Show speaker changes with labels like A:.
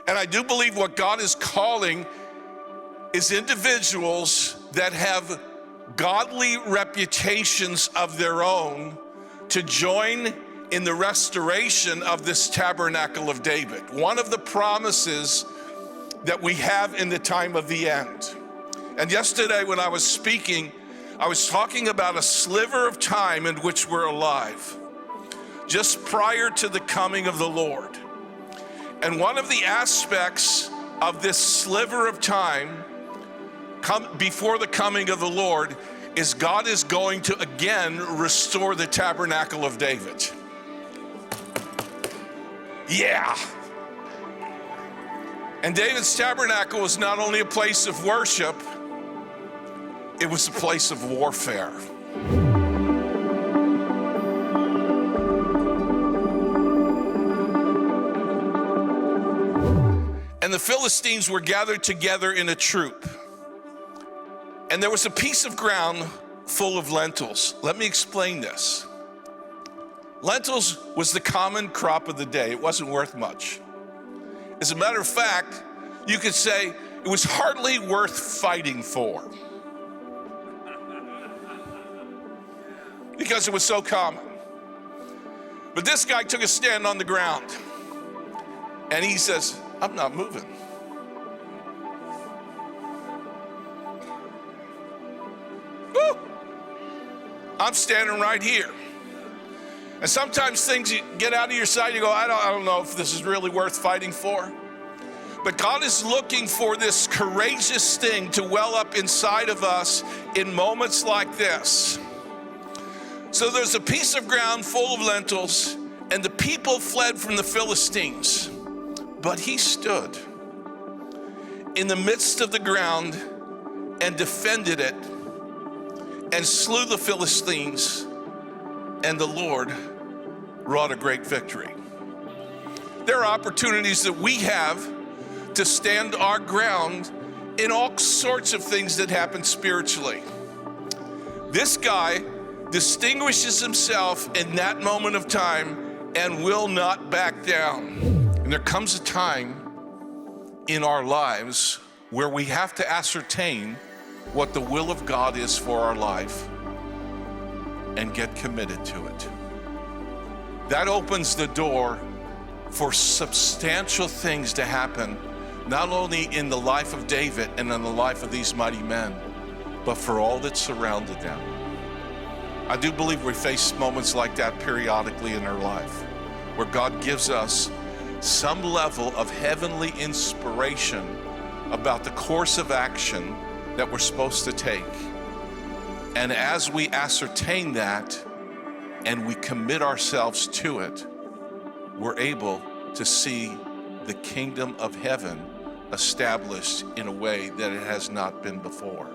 A: And I do believe what God is calling is individuals that have godly reputations of their own to join in the restoration of this tabernacle of David. One of the promises that we have in the time of the end. And yesterday when I was speaking, I was talking about a sliver of time in which we're alive, just prior to the coming of the Lord. And one of the aspects of this sliver of time before the coming of the Lord is God is going to again restore the tabernacle of David. Yeah. And David's tabernacle was not only a place of worship, it was a place of warfare. And the Philistines were gathered together in a troop. And there was a piece of ground full of lentils. Let me explain this. Lentils was the common crop of the day. It wasn't worth much. As a matter of fact, you could say it was hardly worth fighting for because it was so common. But this guy took a stand on the ground and he says, I'm not moving. Woo! I'm standing right here. And sometimes things you get out of your sight, you go, I don't know if this is really worth fighting for. But God is looking for this courageous thing to well up inside of us in moments like this. So there's a piece of ground full of lentils, and the people fled from the Philistines. But he stood in the midst of the ground and defended it and slew the Philistines, and the Lord wrought a great victory. There are opportunities that we have to stand our ground in all sorts of things that happen spiritually. This guy distinguishes himself in that moment of time and will not back down. And there comes a time in our lives where we have to ascertain what the will of God is for our life and get committed to it. That opens the door for substantial things to happen, not only in the life of David and in the life of these mighty men, but for all that surrounded them. I do believe we face moments like that periodically in our life, where God gives us some level of heavenly inspiration about the course of action that we're supposed to take. And as we ascertain that and we commit ourselves to it, we're able to see the kingdom of heaven established in a way that it has not been before.